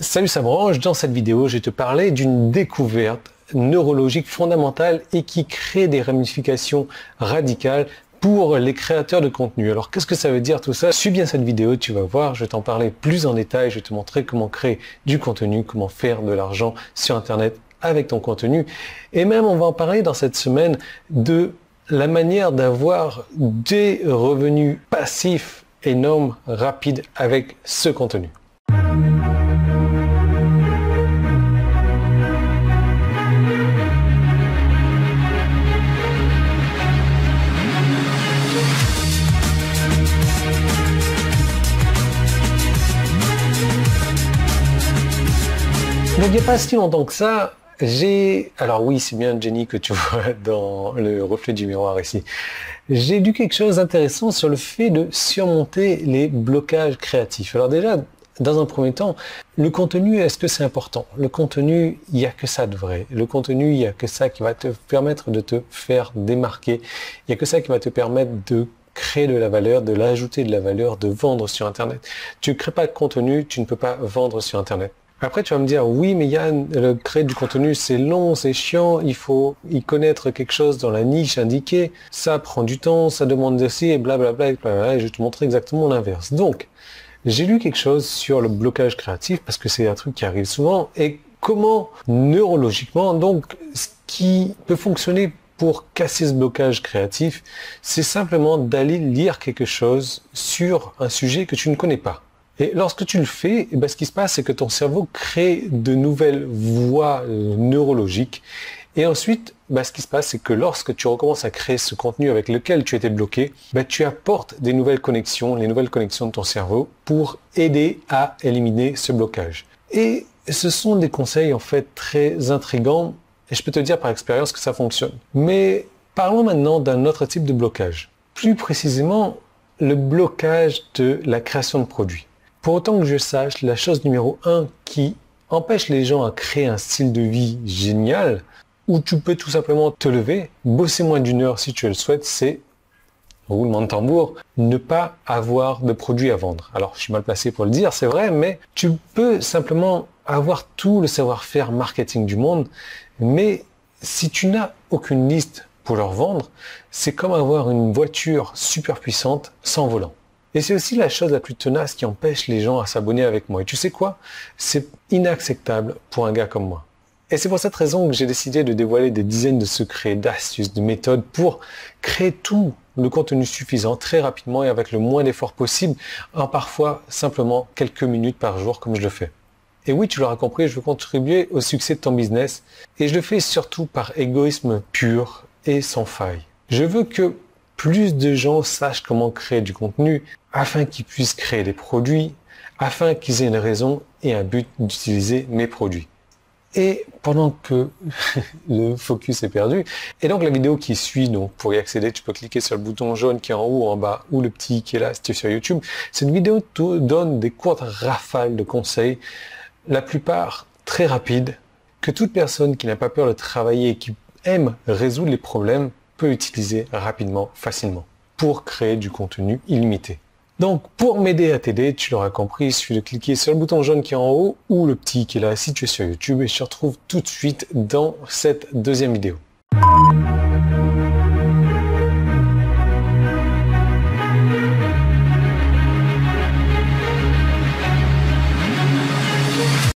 Salut, ça branche. Dans cette vidéo, je vais te parler d'une découverte neurologique fondamentale et qui crée des ramifications radicales pour les créateurs de contenu. Alors, qu'est-ce que ça veut dire tout ça? Suis bien cette vidéo, tu vas voir, je vais t'en parler plus en détail, je vais te montrer comment créer du contenu, comment faire de l'argent sur Internet avec ton contenu. Et même, on va en parler dans cette semaine de la manière d'avoir des revenus passifs énormes, rapides avec ce contenu. Donc il n'y a pas si longtemps que ça, alors oui, c'est bien Jenny que tu vois dans le reflet du miroir ici. J'ai lu quelque chose d'intéressant sur le fait de surmonter les blocages créatifs. Alors déjà, dans un premier temps, le contenu, est-ce que c'est important? Le contenu, il n'y a que ça de vrai. Le contenu, il n'y a que ça qui va te permettre de te faire démarquer. Il n'y a que ça qui va te permettre de créer de la valeur, de l'ajouter de la valeur, de vendre sur Internet. Tu ne crées pas de contenu, tu ne peux pas vendre sur Internet. Après, tu vas me dire, oui, mais Yann, le créer du contenu, c'est long, c'est chiant, il faut y connaître quelque chose dans la niche indiquée, ça prend du temps, ça demande ceci, et blablabla, et je vais te montrer exactement l'inverse. Donc, j'ai lu quelque chose sur le blocage créatif, parce que c'est un truc qui arrive souvent, et comment, neurologiquement, donc, ce qui peut fonctionner pour casser ce blocage créatif, c'est simplement d'aller lire quelque chose sur un sujet que tu ne connais pas. Et lorsque tu le fais, ce qui se passe, c'est que ton cerveau crée de nouvelles voies neurologiques. Et ensuite, ce qui se passe, c'est que lorsque tu recommences à créer ce contenu avec lequel tu étais bloqué, tu apportes des nouvelles connexions, les nouvelles connexions de ton cerveau pour aider à éliminer ce blocage. Et ce sont des conseils en fait très intrigants. Et je peux te dire par expérience que ça fonctionne. Mais parlons maintenant d'un autre type de blocage. Plus précisément, le blocage de la création de produits. Pour autant que je sache, la chose numéro 1 qui empêche les gens à créer un style de vie génial, où tu peux tout simplement te lever, bosser moins d'une heure si tu le souhaites, c'est, roulement de tambour, ne pas avoir de produits à vendre. Alors, je suis mal placé pour le dire, c'est vrai, mais tu peux simplement avoir tout le savoir-faire marketing du monde, mais si tu n'as aucune liste pour leur vendre, c'est comme avoir une voiture super puissante sans volant. Et c'est aussi la chose la plus tenace qui empêche les gens à s'abonner avec moi. Et tu sais quoi? C'est inacceptable pour un gars comme moi. Et c'est pour cette raison que j'ai décidé de dévoiler des dizaines de secrets, d'astuces, de méthodes pour créer tout le contenu suffisant très rapidement et avec le moins d'efforts possible, en parfois simplement quelques minutes par jour comme je le fais. Et oui, tu l'auras compris, je veux contribuer au succès de ton business et je le fais surtout par égoïsme pur et sans faille. Je veux que plus de gens sachent comment créer du contenu afin qu'ils puissent créer des produits, afin qu'ils aient une raison et un but d'utiliser mes produits. Et pendant que le focus est perdu, et donc la vidéo qui suit, donc pour y accéder, tu peux cliquer sur le bouton jaune qui est en haut ou en bas, ou le petit qui est là si tu es sur YouTube. Cette vidéo te donne des courtes rafales de conseils, la plupart très rapides, que toute personne qui n'a pas peur de travailler et qui aime résoudre les problèmes peut utiliser rapidement, facilement, pour créer du contenu illimité. Donc, pour m'aider à t'aider, tu l'auras compris, il suffit de cliquer sur le bouton jaune qui est en haut ou le petit qui est là si tu es sur YouTube et je te retrouve tout de suite dans cette deuxième vidéo.